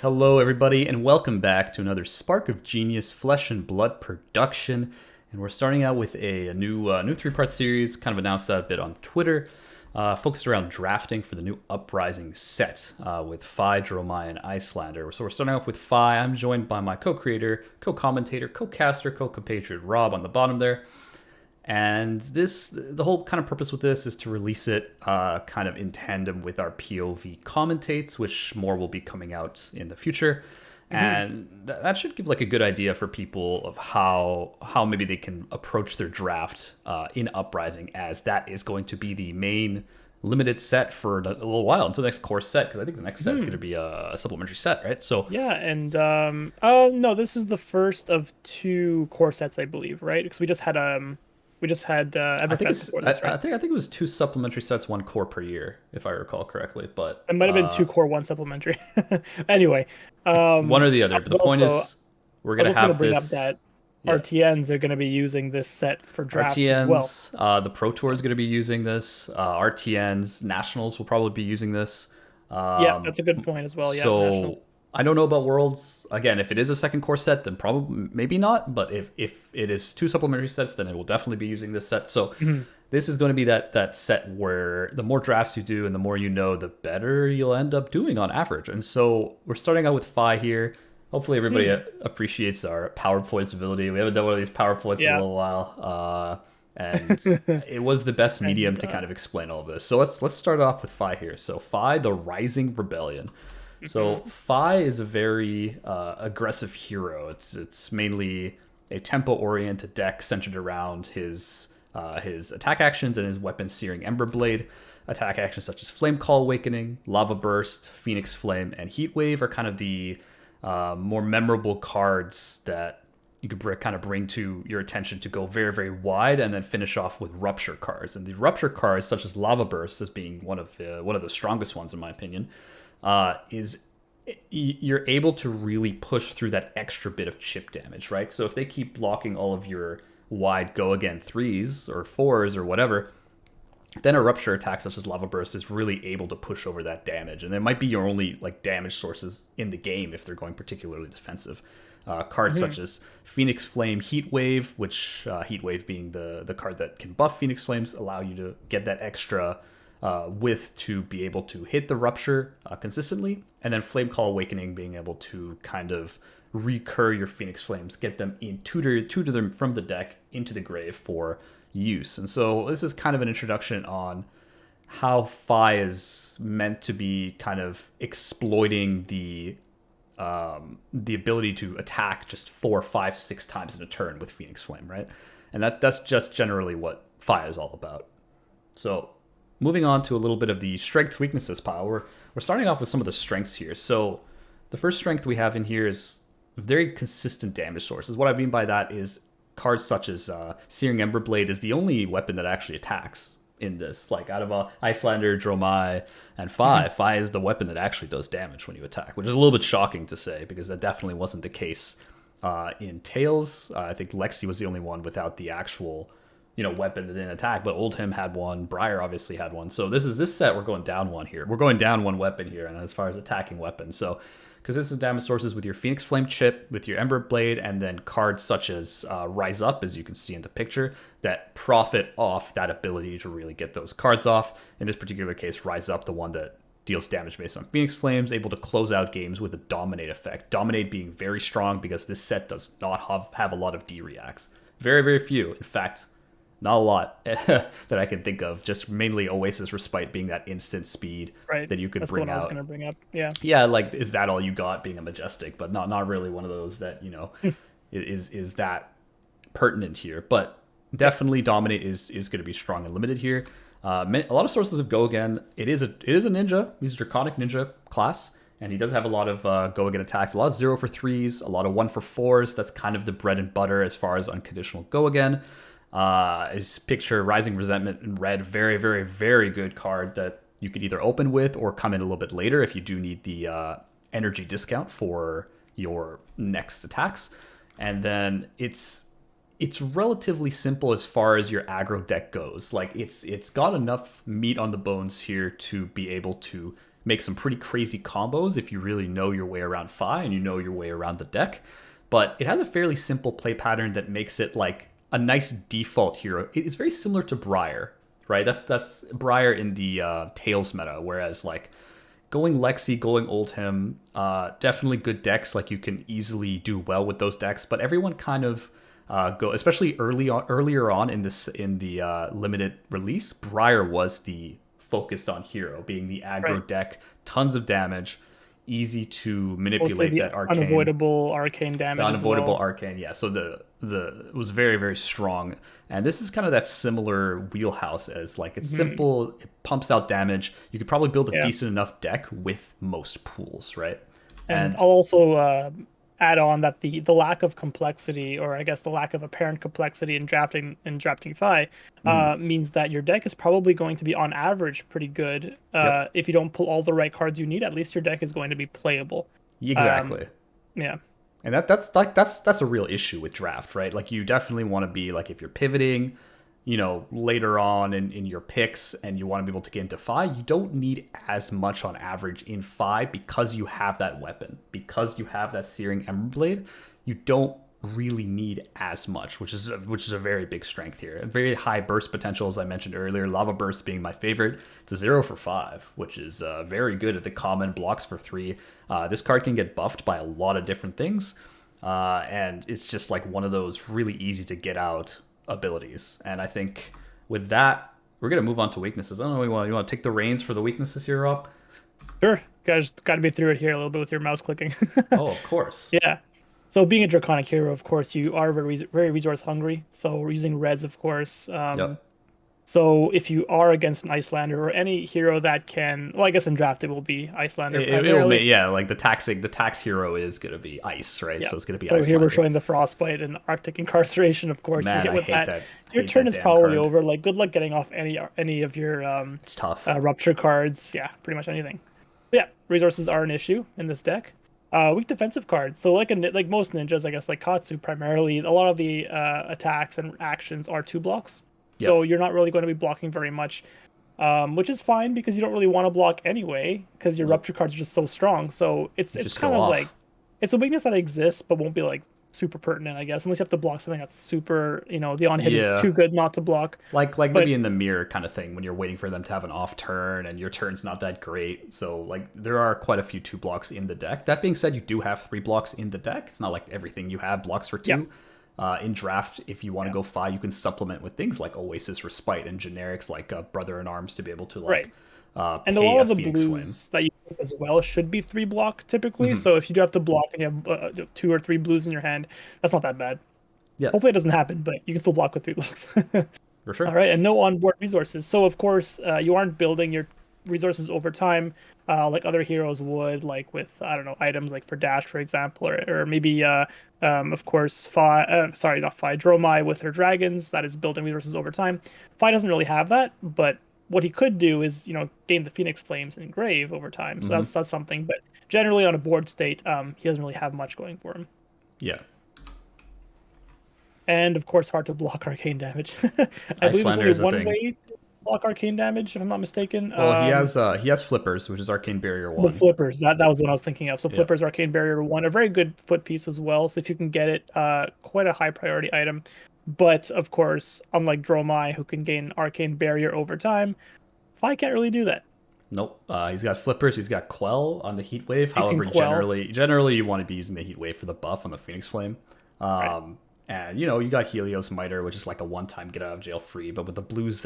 Hello, everybody, and welcome back to another Spark of Genius Flesh and Blood production. And we're starting out with a new three-part series. Kind of announced that a bit on Twitter, focused around drafting for the new Uprising set with Fi, Dromai, and Icelander. So we're starting off with Fi. I'm joined by my co-creator, co-commentator, co-caster, co-compatriot Rob on the bottom there. And the whole kind of purpose with this is to release it kind of in tandem with our POV commentates, which more will be coming out in the future. And that should give like a good idea for people of how maybe they can approach their draft in Uprising, as that is going to be the main limited set for a little while until the next core set, because I think the next set is going to be a supplementary set, right? So Yeah, and oh no, this is the first of two core sets, I believe, right? Because we just had I think Everfest it's before this, right? I think it was two supplementary sets, one core per year, if I recall correctly. But It might have been two core, one supplementary. Anyway, one or the I other. But was the point also is, we're I was gonna also going to have bring up this. that Yeah, RTNs are going to be using this set for drafts as well. RTNs. The Pro Tour is gonna be using this. RTNs Nationals will probably be using this. Yeah, Um, that's a good point as well. Yeah, nationals. so I don't know about Worlds. Again, if it is a second core set, then probably maybe not. But if it is two supplementary sets, then it will definitely be using this set. So Mhm. this is going to be that set where the more drafts you do and the more you know, the better you'll end up doing on average. And so we're starting out with Phi here. Hopefully everybody Hmm. appreciates our PowerPoint ability. We haven't done one of these PowerPoints in a Yeah, little while, and it was the best medium and to kind of explain all of this. So let's start off with Phi here. So Phi, the Rising Rebellion. So mhm. Phi is a very aggressive hero. It's mainly a tempo-oriented deck centered around his attack actions and his weapon Searing Ember Blade. Attack actions such as Flame Call Awakening, Lava Burst, Phoenix Flame, and Heat Wave are kind of the more memorable cards that you could kind of bring to your attention to go very, very wide, and then finish off with Rupture cards. And the Rupture cards, such as Lava Burst, as being one of the strongest ones in my opinion, is you're able to really push through that extra bit of chip damage, right? So if they keep blocking all of your wide go again threes or fours or whatever, then a rupture attack such as lava burst is really able to push over that damage, and they might be your only like damage sources in the game if they're going particularly defensive. Cards such Mhm. as Phoenix Flame, Heat Wave, which Heat Wave being the card that can buff Phoenix Flames, allow you to get that extra width to be able to hit the rupture consistently, and then Flame Call Awakening being able to kind of recur your Phoenix Flames, get them in tutor them from the deck into the grave for use. And so this is kind of an introduction on how Phi is meant to be kind of exploiting the ability to attack just 4, 5, 6 times in a turn with Phoenix Flame, right? And that's just generally what Phi is all about. So moving on to a little bit of the strength weaknesses pile. We're starting off with some of the strengths here. So the first strength we have in here is very consistent damage sources. What I mean by that is cards such as Searing Ember Blade is the only weapon that actually attacks in this. Like out of Icelander, Dromai, and Mhm. Fi is the weapon that actually does damage when you attack, which is a little bit shocking to say because that definitely wasn't the case in Tails. I think Lexi was the only one without the actual weapon that didn't attack, but Oldhim had one. Briar obviously had one. So this set we're going down one here. We're going down one weapon here, and as far as attacking weapons, so because this is damage sources with your Phoenix Flame chip, with your Ember Blade, and then cards such as Rise Up, as you can see in the picture, that profit off that ability to really get those cards off. In this particular case, Rise Up, the one that deals damage based on Phoenix Flames, able to close out games with a Dominate effect. Dominate being very strong because this set does not have a lot of D reacts. Very, very few. In fact, not a lot that I can think of. Just mainly Oasis Respite being that instant speed Right. that you could That's the bring one I was going out. to bring up. Yeah. Yeah, like is that all you got being a majestic, but not really one of those that is that pertinent here. But Yep. definitely dominate is going to be strong and limited here. A lot of sources of go again. It is a ninja. He's a draconic ninja class, and he does have a lot of go again attacks. A lot of 0 for 3s, a lot of 1 for 4s. That's kind of the bread and butter as far as unconditional go again. Is picture Rising Resentment in red. Very, very, very good card that you could either open with or come in a little bit later if you do need the energy discount for your next attacks. And then it's relatively simple as far as your aggro deck goes. Like it's got enough meat on the bones here to be able to make some pretty crazy combos if you really know your way around Fi and you know your way around the deck. But it has a fairly simple play pattern that makes it like a nice default hero. It's very similar to Briar, right? That's Briar in the Tails meta, whereas like going Lexi, going Oldhim, definitely good decks. Like you can easily do well with those decks, but everyone kind of go, especially earlier on in the limited release. Briar was the focused on hero, being the aggro Right. deck, tons of damage, easy to Mostly manipulate the that arcane. unavoidable arcane The damage as unavoidable well. arcane, yeah. So the it was very very strong, and this is kind of that similar wheelhouse as like it's Hmm. simple, it pumps out damage. You could probably build a Yeah. decent enough deck with most pools, right? And And I'll also add on that the lack of complexity, or I guess the lack of apparent complexity in drafting Fi, means that your deck is probably going to be on average pretty good. yep, If you don't pull all the right cards you need, at least your deck is going to be playable. Um, exactly. yeah, And that's a real issue with draft, right? Like you definitely want to be like if you're pivoting, later on in your picks and you want to be able to get into Fi, you don't need as much on average in Fi because you have that weapon, because you have that Searing Ember Blade. You don't really need as much, which is a very big strength here. A very high burst potential, as I mentioned earlier. Lava Burst being my favorite. It's a 0 for 5, which is very good at the common blocks for 3. This card can get buffed by a lot of different things, and it's just like one of those really easy to get out abilities. And I think with that, we're gonna move on to weaknesses. I don't know. You want to take the reins for the weaknesses here, Rob? sure. Guys, got to be through it here a little bit with your mouse clicking. Oh, of course. Yeah. So being a draconic hero, of course, you are very resource hungry. So we're using reds, of course. Yep. So if you are against an Icelander or any hero that can, well, I guess in draft it will be Icelander It will make, primarily. yeah, like the tax hero is gonna be ice, right? Yeah. So it's gonna be So here we're Icelander. showing the Frostbite and Arctic Incarceration, of course. You Man, hit I with hate that. that. Your Hate turn that is damn probably card. over. Like, good luck getting off any of your It's tough. rupture cards. Yeah, pretty much anything. But yeah, resources are an issue in this deck. Weak defensive cards. So like most ninjas, I guess like Katsu primarily, a lot of the attacks and actions are 2 blocks. So Yep. you're not really going to be blocking very much, which is fine because you don't really want to block anyway because your Nope. rupture cards are just so strong. So You it's just kind go of like off. it's a weakness that exists but won't be like super pertinent, I guess, unless you have to block something that's super, the on hit is Yeah. too good not to block. Like But maybe in the mirror kind of thing when you're waiting for them to have an off turn and your turn's not that great. So like there are quite a few 2 blocks in the deck. That being said, you do have 3 blocks in the deck. It's not like everything you have blocks for yeah, 2. In draft, if you want to yeah, go 5, you can supplement with things like Oasis Respite and generics like Brother in Arms to be able to right. like And a pay lot a of the Phoenix Flame. blues that you pick as well should be 3 block typically. Hmm. So if you do have to block and you have 2 or 3 blues in your hand, that's not that bad. Yeah, Hopefully it doesn't happen, but you can still block with 3 blocks. for All sure. right, and no onboard resources. So of course, you aren't building your resources over time, like other heroes would, like with I don't know items like for dash, for example, or maybe of course, sorry, not Fi, Dromai with her dragons that is building resources over time. Fi doesn't really have that, but what he could do is gain the Phoenix Flames and Engrave over time. So Hmm. that's something. But generally on a board state, he doesn't really have much going for him. Yeah. And of course, hard to block arcane damage. I believe there's Icelander only is a one thing. way to block arcane damage, if I'm not mistaken. Well, he has flippers, which is Arcane Barrier The 1. flippers, that was what I was thinking of. So Yeah. flippers, arcane barrier one, a very good foot piece as well. So if you can get it, quite a high priority item. But of course, unlike Dromai, who can gain arcane barrier over time, Fi can't really do that. Nope. He's got flippers. He's got Quell on the Heat Wave. You can However, quell, generally you want to be using the Heat Wave for the buff on the Phoenix Flame. right? And you got Helios Miter, which is like a one-time get out of jail free. But with the blues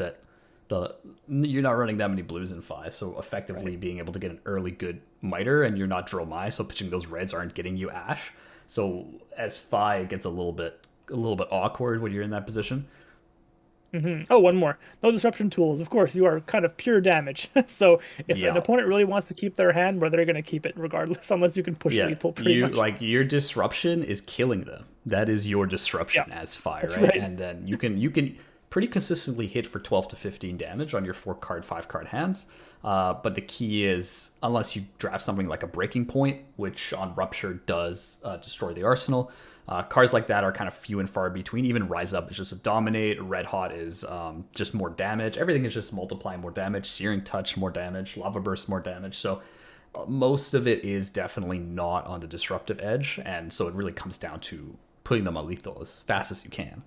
you're not running that many blues in Fi, so effectively Right. being able to get an early good Miter, and you're not Dromai, so pitching those reds aren't getting you Ash. So as Fi, it gets a little bit awkward when you're in that position. Oh, one more. No disruption tools. Of course, you are kind of pure damage. So if an Yeah. opponent really wants to keep their hand, where they're going to keep it regardless, unless you can push Yeah, lethal, pretty you much. like your disruption is killing them. That is your Yeah, disruption as Fi, that's right? right. And then you can pretty consistently hit for 12 to 15 damage on your 4 card, 5 card hands. But the key is unless you draft something like a breaking point, which on Rupture does destroy the arsenal. Cards like that are kind of few and far between. Even Rise Up is just a dominate. Red Hot is just more damage. Everything is just multiplying more damage. Searing Touch, more damage. Lava Burst, more damage. So most of it is definitely not on the disruptive edge. And so it really comes down to putting them on lethal as fast as you can.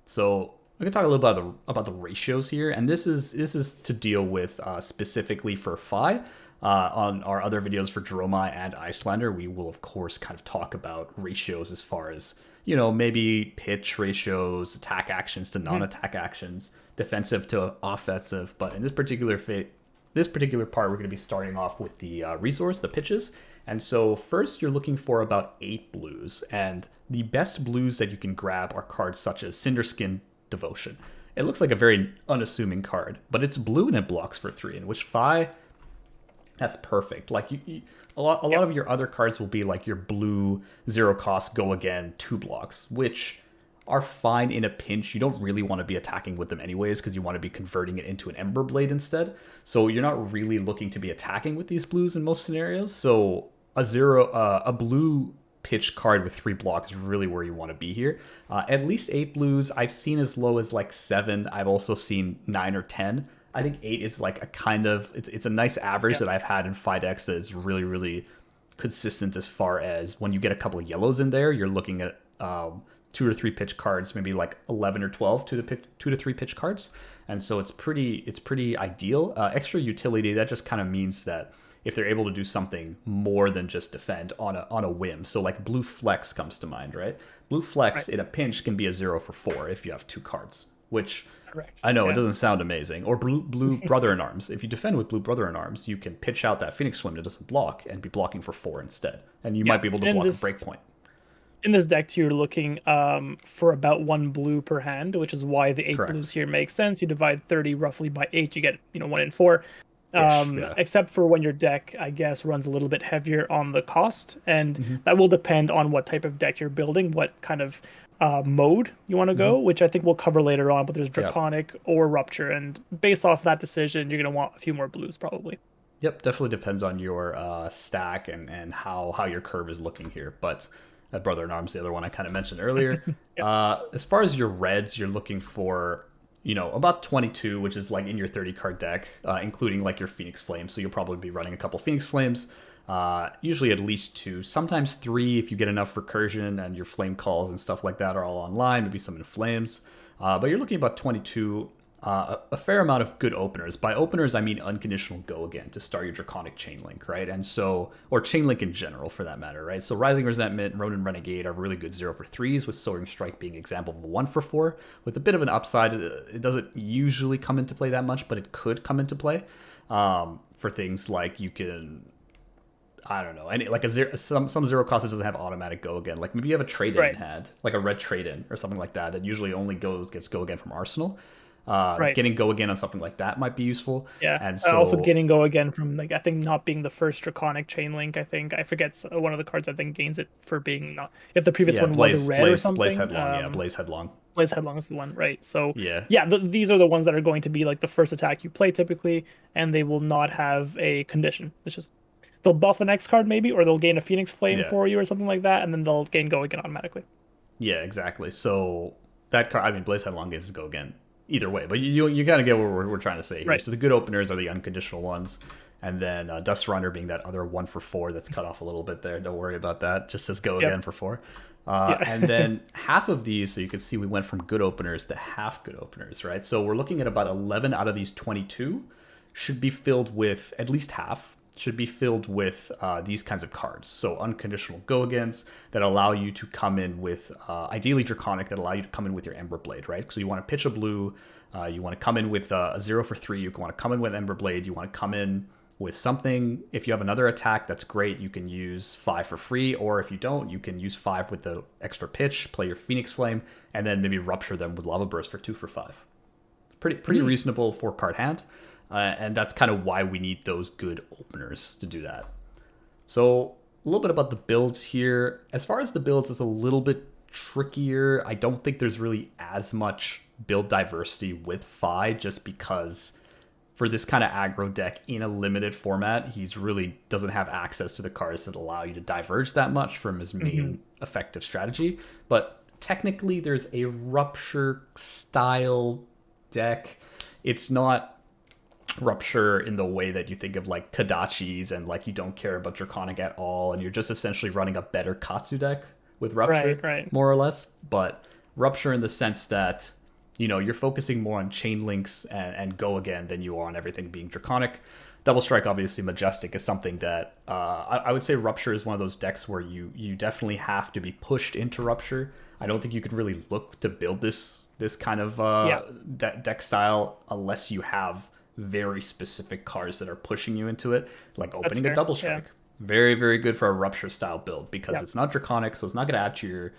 So we can talk a little about the ratios here, and this is to deal with specifically for Fi. On our other videos for Dromai and Icelander, we will of course kind of talk about ratios as far as, you know, maybe pitch ratios, attack actions to non-attack actions, defensive to offensive. But in this particular part, we're going to be starting off with the resource, the pitches. And so first you're looking for about 8 blues, and the best blues that you can grab are cards such as Cinderskin Devotion. It looks like a very unassuming card, but it's blue and it blocks for 3, in which Fi, that's perfect. Like a lot of your other cards will be like your blue 0 cost go again 2 blocks, which are fine in a pinch. You don't really want to be attacking with them anyways because you want to be converting it into an Ember Blade instead. So you're not really looking to be attacking with these blues in most scenarios. So a blue pitch card with 3 blocks is really where you want to be here. At least 8 blues. I've seen as low as like 7. I've also seen 9 or 10. I think 8 is like a kind of, it's a nice average that I've had in Fi decks that is really, really consistent as far as when you get a couple of yellows in there, you're looking at 2 or 3 pitch cards, maybe like 11 or 12 2 to 3 pitch cards. And so it's pretty ideal. Extra utility, that just kind of means that if they're able to do something more than just defend on a whim. So like Blue Flex comes to mind, right? Blue Flex in a pinch can be a 0 for 4 if you have 2 cards, which Correct. I know it doesn't sound amazing. Or blue Brother in Arms. If you defend with blue Brother in Arms, you can pitch out that Phoenix Flame that doesn't block and be blocking for 4 instead. And you might be able to block a breakpoint. In this deck too, you're looking for about 1 blue per hand, which is why the 8 blues here makes sense. You divide 30 roughly by 8, you get 1 in 4. Except for when your deck, I guess, runs a little bit heavier on the cost, and that will depend on what type of deck you're building, what kind of mode you want to go, which I think we'll cover later on. But there's Draconic or Rupture, and based off that decision, you're going to want a few more blues probably. Yep, definitely depends on your stack and how your curve is looking here. But Brother in Arms, the other one I kind of mentioned earlier. As far as your reds, you're looking for about 22, which is like in your 30 card deck, including like your Phoenix Flames. So you'll probably be running a couple Phoenix Flames, usually at least 2, sometimes 3 if you get enough recursion and your flame calls and stuff like that are all online, maybe some in flames. But you're looking at about 22, a fair amount of good openers. By openers, I mean unconditional go again to start your Draconic Chainlink, right? And so, or Chainlink in general for that matter, right? So Rising Resentment, Ronin Renegade are really good 0 for 3s, with Soaring Strike being an example of a 1 for 4. With a bit of an upside, it doesn't usually come into play that much, but it could come into play for things like you can, I don't know, like some 0 cost that doesn't have automatic go again. Like maybe you have a trade-in in hand, like a red trade-in or something like that usually only gets go again from Arsenal. Getting go again on something like that might be useful. And so also getting go again from, like, I think not being the first Draconic Chainlink. I forget one of the cards I think gains it for being not, if the previous one was a red or something. Blaze Headlong, Blaze Headlong. Blaze Headlong is the one, right? So these are the ones that are going to be like the first attack you play typically, and they will not have a condition. It's just they'll buff the next card maybe, or they'll gain a Phoenix Flame for you or something like that, and then they'll gain go again automatically. Yeah, exactly. So that card, I mean, Blaze Headlong gets go again either way, but you gotta get what we're trying to say here. So the good openers are the unconditional ones, and then Dust Runner being that other 1 for 4 that's cut off a little bit there. Don't worry about that. Just says go again for 4. And then half of these, so you can see we went from good openers to half good openers, right? So we're looking at about 11 out of these 22 should be filled with, at least half should be filled with these kinds of cards. So unconditional go-agains that allow you to come in with, ideally Draconic, that allow you to come in with your Ember Blade, right? So you want to pitch a blue, you want to come in with a 0 for 3, you want to come in with Ember Blade, you want to come in with something. If you have another attack, that's great. You can use 5 for free, or if you don't, you can use 5 with the extra pitch, play your Phoenix Flame, and then maybe rupture them with Lava Burst for 2 for 5. Pretty reasonable 4-card hand. And that's kind of why we need those good openers to do that. So a little bit about the builds here. As far as the builds, it's a little bit trickier. I don't think there's really as much build diversity with Fi, just because for this kind of aggro deck in a limited format, he's really doesn't have access to the cards that allow you to diverge that much from his Mm-hmm. main effective strategy. But technically, there's a Rupture style deck. It's not Rupture in the way that you think of like Kodachis and like you don't care about Draconic at all, and you're just essentially running a better Katsu deck with Right, Rupture, right. more or less. But Rupture in the sense that you're focusing more on chain links and go again than you are on everything being Draconic. Double Strike, obviously, Majestic is something that I would say Rupture is one of those decks where you definitely have to be pushed into Rupture. I don't think you could really look to build this kind of Yeah, deck style unless you have very specific cards that are pushing you into it, like that's opening a fair. Double Yeah. Strike. Very, very good for a Rupture style build because Yeah. it's not Draconic, so it's not going to add to your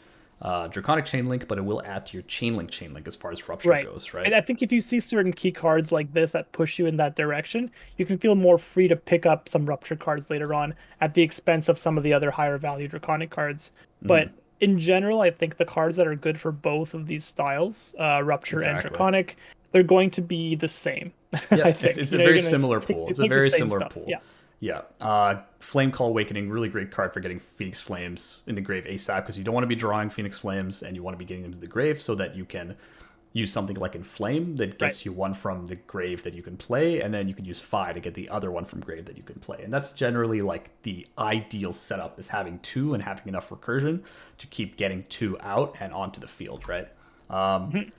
Draconic Chain Link, but it will add to your Chain Link as far as Rupture Right. goes, And right? I think if you see certain key cards like this that push you in that direction, you can feel more free to pick up some Rupture cards later on at the expense of some of the other higher value Draconic cards. But in general, I think the cards that are good for both of these styles, Rupture and Exactly. Draconic, they're going to be the same. I Yep, it's think. a You're very gonna similar take, pool. they It's a take the very same similar stuff. pool. Yeah. Yeah. Flame Call Awakening, really great card for getting Phoenix Flames in the grave ASAP because you don't want to be drawing Phoenix Flames and you want to be getting them to the grave so that you can use something like Inflame that Right. gets you one from the grave that you can play, and then you can use Fi to get the other one from grave that you can play. And that's generally like the ideal setup is having two and having enough recursion to keep getting two out and onto the field, right? Mhm.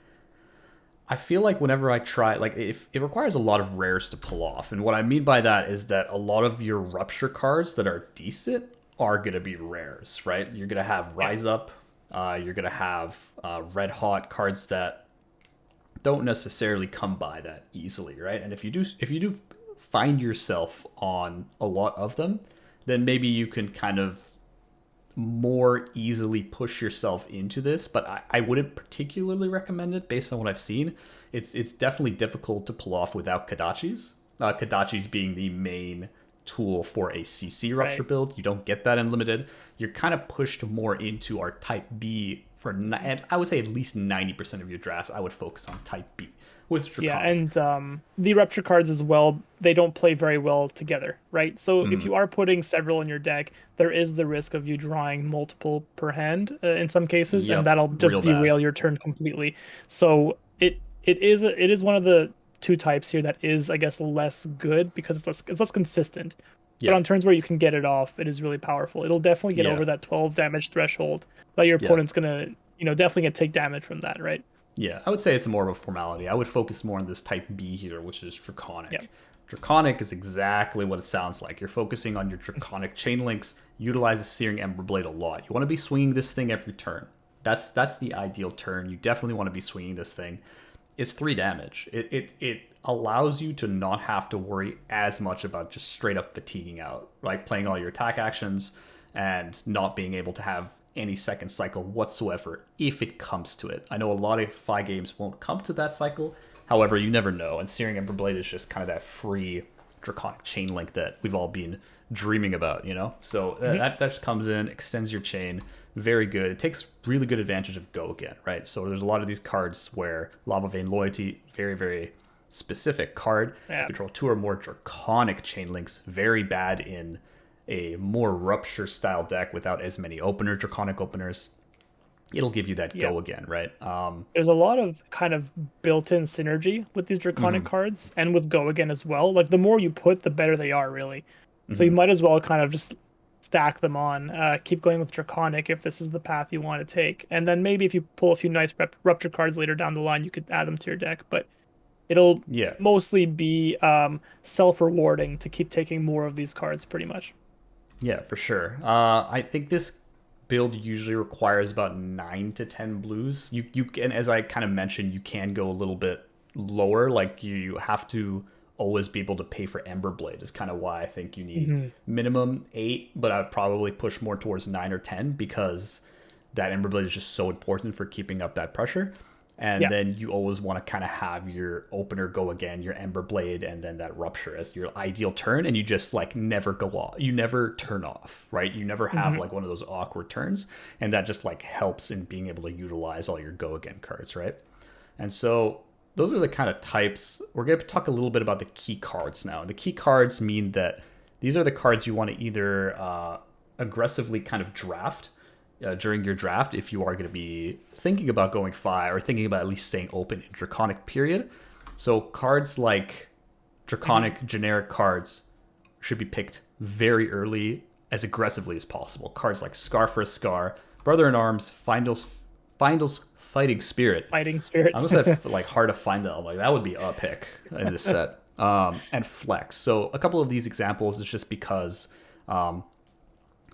I feel like whenever I try, like, if it requires a lot of rares to pull off, and what I mean by that is that a lot of your Rupture cards that are decent are gonna be rares, right? You're gonna have Yeah. Rise Up, you're gonna have Red Hot cards that don't necessarily come by that easily, right? And if you do find yourself on a lot of them, then maybe you can kind of more easily push yourself into this, but I wouldn't particularly recommend it based on what I've seen. It's definitely difficult to pull off without Kodachis. Kodachis being the main tool for a CC Rupture Right. build. You don't get that in limited. You're kind of pushed more into our Type B and I would say at least 90% of your drafts. I would focus on Type B with Yeah, Draconic. and the Rupture cards as well, they don't play very well together, right? So if you are putting several in your deck, there is the risk of you drawing multiple per hand in some cases, and Yep, that'll just real bad. derail your turn completely. So it is one of the two types here that is, I guess, less good because it's less consistent. But on Yep, turns where you can get it off, it is really powerful. It'll definitely get yeah, over that 12 damage threshold that your yeah. opponent's gonna, definitely gonna take damage from that, right? Yeah, I would say it's more of a formality. I would focus more on this type B here, which is Yeah. Draconic. Draconic is exactly what it sounds like. You're focusing on your Draconic chain links, utilizes Searing Emberblade a lot. You want to be swinging this thing every turn. That's the ideal turn. You definitely want to be swinging this thing. It's 3 damage. It allows you to not have to worry as much about just straight up fatiguing out, like playing all your attack actions and not being able to have any second cycle whatsoever if it comes to it. I know a lot of Fi games won't come to that cycle. However, you never know. And Searing Emberblade is just kind of that free Draconic chain link that we've all been dreaming about. So Mhm. that just comes in, extends your chain. Very good. It takes really good advantage of Go Again, right? So there's a lot of these cards where Lava Vein Loyalty, very, very specific card. If you Yeah. control 2 or more Draconic chain links, very bad in a more Rupture style deck without as many Draconic openers. It'll give you that Yeah. Go Again, right? There's a lot of kind of built-in synergy with these Draconic cards and with Go Again as well. Like the more you put, the better they are, really. So you might as well kind of just stack them on. Keep going with Draconic if this is the path you want to take, and then maybe if you pull a few nice Rupture cards later down the line, you could add them to your deck. But it'll Yeah, mostly be self-rewarding to keep taking more of these cards, pretty much. yeah, for sure. I think this build usually requires about 9 to 10 blues. You can, as I kind of mentioned, you can go a little bit lower. Like you have to always be able to pay for Emberblade. Is kind of why I think you need Hmm. minimum 8, but I'd probably push more towards 9 or 10 because that Emberblade is just so important for keeping up that pressure. And Yeah. then you always want to kind of have your opener Go Again, your Emberblade, and then that Rupture as your ideal turn, and you just like never go off. You never turn off, right? You never have Hmm. like one of those awkward turns, and that just like helps in being able to utilize all your Go Again cards, right? And so those are the kind of types. We're going to talk a little bit about the key cards now. The key cards mean that these are the cards you want to either aggressively kind of draft during your draft if you are going to be thinking about going 5 or thinking about at least staying open in Draconic period. So cards like Draconic generic cards should be picked very early, as aggressively as possible. Cards like Scar for a Scar, Brother in Arms, Findle's Fighting Spirit. Fighting Spirit. I almost said like Heart of Findle. Like that would be a pick in this set. And Flex. So a couple of these examples is just because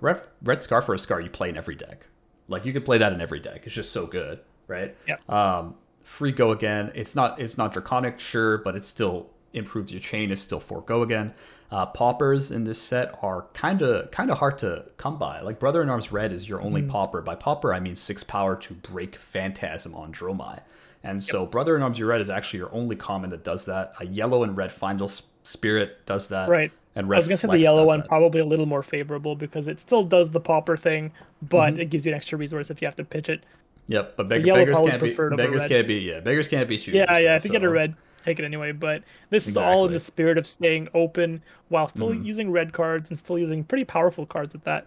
Red Scar for a Scar you play in every deck. Like you could play that in every deck. It's just so good, right? Yeah. Free Go Again. It's not Draconic, sure, but it still improves your chain. It's still 4 Go Again. Paupers in this set are kind of hard to come by. Like Brother in Arms Red is your only pauper. By pauper, I mean 6 power to break Phantasm on Dromai. And so Brother in Arms Red is actually your only common that does that. A yellow and red Findle Spirit does that. Right. And red I was going to say the yellow one probably a little more favorable because it still does the pauper thing, but it gives you an extra resource if you have to pitch it. Yep, but So beggars can't be choosers. Yeah, if you get a red, take it anyway. But this is all in the spirit of staying open while still using red cards and still using pretty powerful cards at that.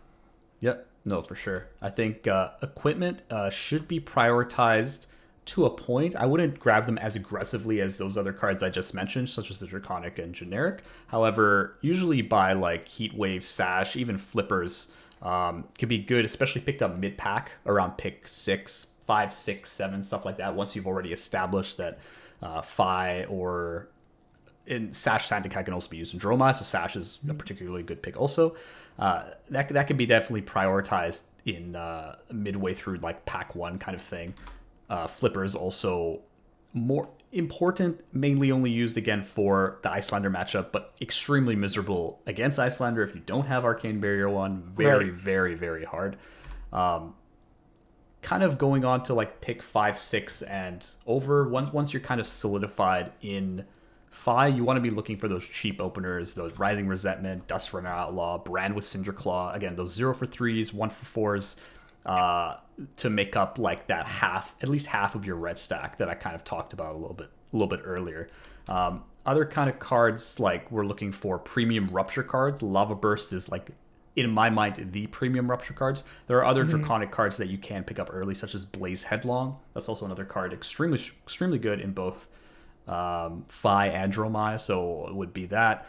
Yep, no, for sure. I think equipment should be prioritized to a point. I wouldn't grab them as aggressively as those other cards I just mentioned, such as the Draconic and Generic. However, usually by like Heat Wave, Sash, even Flippers could be good, especially picked up mid-pack around pick 6, 5, 6, 7, stuff like that. Once you've already established that Phi or in Sash Santakai can also be used in Dromai, so Sash is a particularly good pick also. That could be definitely prioritized in midway through like pack 1 kind of thing. Flippers also more important, mainly only used again for the Icelander matchup, but extremely miserable against Icelander if you don't have Arcane Barrier 1. Very, very, very hard. Kind of going on to like pick 5, 6 and over. Once you're kind of solidified in Phi, you want to be looking for those cheap openers, those Rising Resentment, Dust Runner Outlaw, Brand with Cinder Claw. Again, those 0 for 3s, 1 for 4s. To make up like that at least half of your red stack that I kind of talked about a little bit earlier. Other kind of cards like we're looking for premium rupture cards. Lava Burst is like, in my mind, the premium rupture cards. There are other draconic cards that you can pick up early, such as Blaze Headlong. That's also another card extremely good in both Phi and Dromai, so it would be that.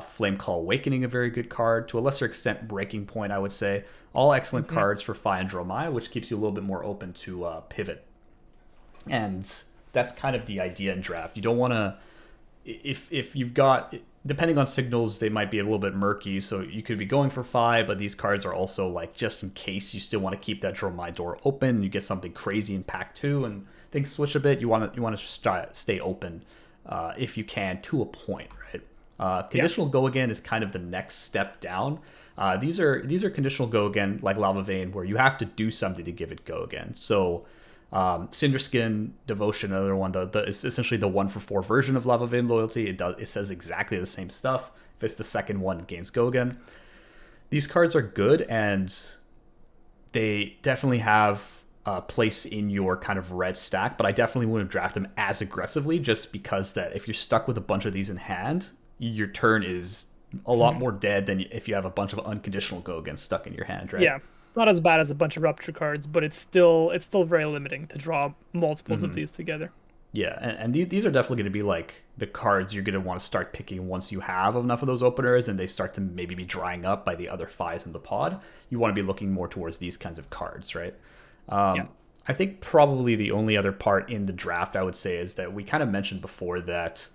Flame Call Awakening, a very good card. To a lesser extent, Breaking Point, I would say. All excellent cards for Phi and Dromai, which keeps you a little bit more open to pivot. And that's kind of the idea in draft. You don't want to... If you've got... Depending on signals, they might be a little bit murky, so you could be going for Phi, but these cards are also like, just in case you still want to keep that Dromai door open, you get something crazy in pack 2, and things switch a bit, you want to just stay open if you can, to a point, right? Conditional Go Again is kind of the next step down. These are conditional Go Again, like Lava Vein, where you have to do something to give it Go Again. So Cinderskin, Devotion, another one, is essentially the 1 for 4 version of Lava Vein Loyalty. It says exactly the same stuff. If it's the second one, it gains Go Again. These cards are good, and they definitely have a place in your kind of red stack, but I definitely wouldn't draft them as aggressively, just because that if you're stuck with a bunch of these in hand, your turn is a lot more dead than if you have a bunch of unconditional Go Again stuck in your hand, right? Yeah. It's not as bad as a bunch of rupture cards, but it's still very limiting to draw multiples of these together. Yeah, and these are definitely going to be like the cards you're going to want to start picking once you have enough of those openers and they start to maybe be drying up by the other Phis in the pod. You want to be looking more towards these kinds of cards, right? I think probably the only other part in the draft I would say is that we kind of mentioned before that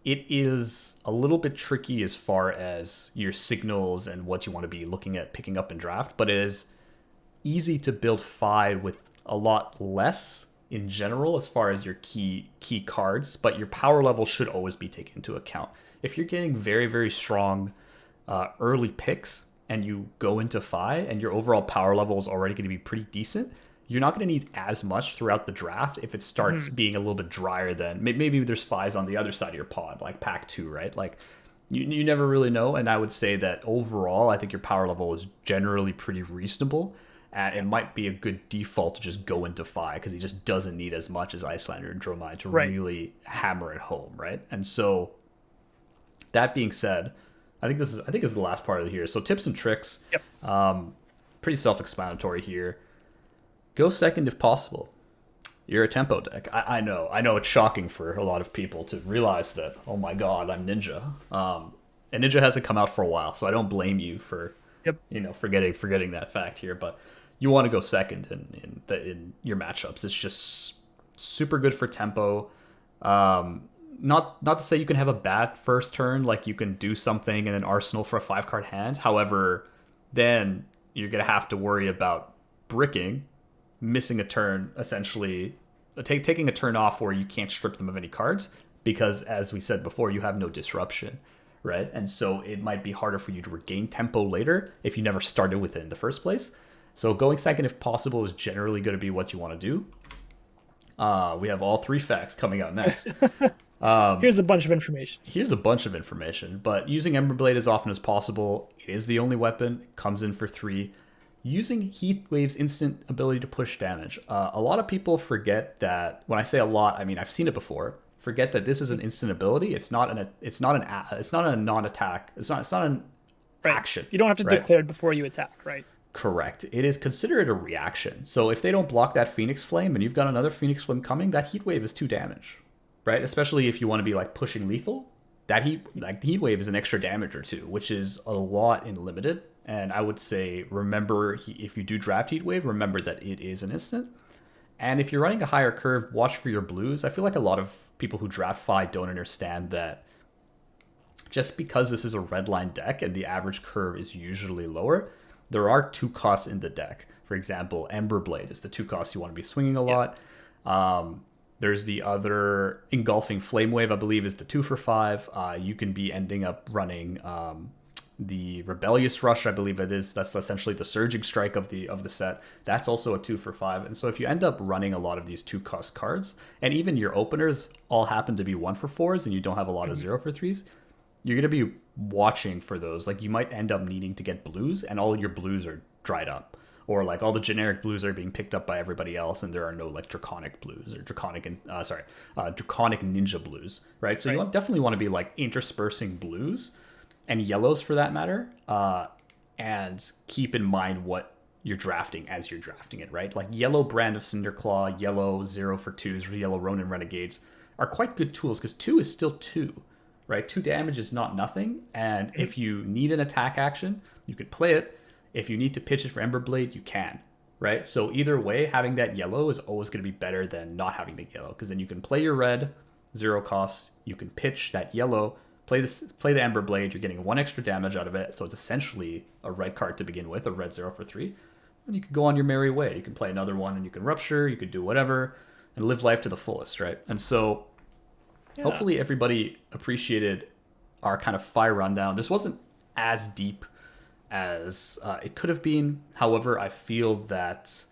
it is a little bit tricky as far as your signals and what you want to be looking at picking up in draft, but it is easy to build Phi with a lot less in general as far as your key cards, but your power level should always be taken into account. If you're getting very, very strong early picks and you go into Phi and your overall power level is already going to be pretty decent, you're not going to need as much throughout the draft if it starts being a little bit drier than maybe there's Phis on the other side of your pod, like pack 2, right? Like you never really know. And I would say that overall, I think your power level is generally pretty reasonable. And it might be a good default to just go into Fi because he just doesn't need as much as Icelander and Dromai to Right. really hammer it home, right? And so that being said, I think this is the last part of here. So tips and tricks, Yep. pretty self-explanatory here. Go second if possible. You're a tempo deck. I know it's shocking for a lot of people to realize that. Oh my god, I'm Ninja. And Ninja hasn't come out for a while, so I don't blame you for Yep. forgetting that fact here. But you want to go second in your matchups. It's just super good for tempo. Not to say you can have a bad first turn, like you can do something and then Arsenal for a 5-card hand. However, then you're gonna have to worry about bricking, missing a turn, essentially taking a turn off where you can't strip them of any cards because, as we said before, you have no disruption, right? And so it might be harder for you to regain tempo later if you never started with it in the first place. So going second if possible is generally going to be what you want to do. We have all 3 facts coming out next. Here's a bunch of information. Here's a bunch of information, but using Emberblade as often as possible. It is the only weapon. It comes in for 3. Using Heatwave's instant ability to push damage. A lot of people forget that. When I say a lot, I mean I've seen it before. Forget that this is an instant ability. It's not a non-attack. It's not an Right. action. You don't have to right? declare it before you attack, right? Correct. It is considered a reaction. So if they don't block that Phoenix Flame and you've got another Phoenix Flame coming, that Heat Wave is 2 damage, right? Especially if you want to be like pushing lethal. That Heat Wave is an extra damage or 2, which is a lot in limited. And I would say, remember, if you do draft Heat Wave, remember that it is an instant. And if you're running a higher curve, watch for your blues. I feel like a lot of people who draft Fi don't understand that just because this is a red line deck and the average curve is usually lower, there are 2 costs in the deck. For example, Emberblade is the 2 costs you want to be swinging a lot. There's the other Engulfing Flame Wave, I believe, is the 2 for 5. You can be ending up running the Rebellious Rush, I believe it is. That's essentially the Surging Strike of the set. That's also a 2 for 5. And so if you end up running a lot of these 2 cost cards, and even your openers all happen to be 1 for 4s, and you don't have a lot of 0 for 3s, you're going to be watching for those. Like, you might end up needing to get blues, and all your blues are dried up. Or, like, all the generic blues are being picked up by everybody else, and there are no, like, draconic blues or draconic ninja blues, right? So you definitely want to be, like, interspersing blues and yellows for that matter, and keep in mind what you're drafting as you're drafting it, right? Like, yellow Brand of Cinderclaw, yellow 0 for 2s, yellow Ronin Renegades are quite good tools, because 2 is still 2. Right, 2 damage is not nothing, and if you need an attack action, you could play it. If you need to pitch it for Emberblade, you can, right? So either way, having that yellow is always going to be better than not having the yellow, because then you can play your red, 0 cost, you can pitch that yellow, play the Emberblade, you're getting 1 extra damage out of it, so it's essentially a red card to begin with, a red 0 for 3, and you can go on your merry way. You can play another one, and you can Rupture, you could do whatever, and live life to the fullest, right? And so hopefully everybody appreciated our kind of fire rundown. This wasn't as deep as it could have been. However, I feel that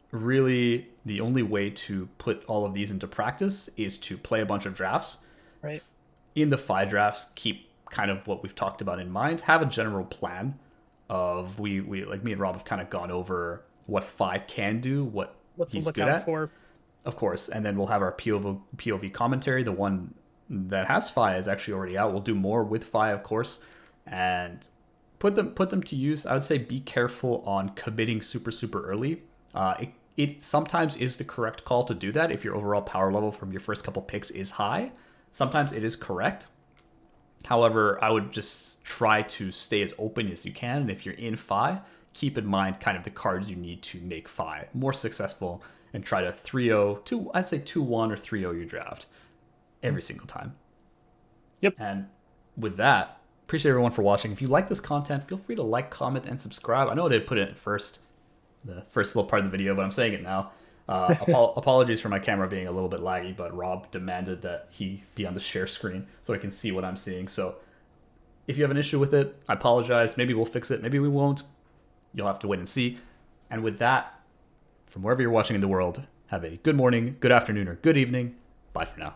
really the only way to put all of these into practice is to play a bunch of drafts. Right. In the Fi drafts, keep kind of what we've talked about in mind. Have a general plan of we like me and Rob have kind of gone over what Fi can do, what he's good at. For. Of course, and then we'll have our POV commentary. The one that has Fi is actually already out. We'll do more with Fi, of course, and put them to use. I would say be careful on committing super early. It sometimes is the correct call to do that if your overall power level from your first couple picks is high. Sometimes it is correct. However, I would just try to stay as open as you can, and if you're in Fi, keep in mind kind of the cards you need to make Fi more successful. And try to 3-0, I'd say 2-1 or 3-0 your draft every single time. Yep. And with that, appreciate everyone for watching. If you like this content, feel free to like, comment, and subscribe. I know I didn't put it at first, the first little part of the video, but I'm saying it now. Apologies for my camera being a little bit laggy, but Rob demanded that he be on the share screen so I can see what I'm seeing. So if you have an issue with it, I apologize. Maybe we'll fix it. Maybe we won't. You'll have to wait and see. And with that, from wherever you're watching in the world, have a good morning, good afternoon, or good evening. Bye for now.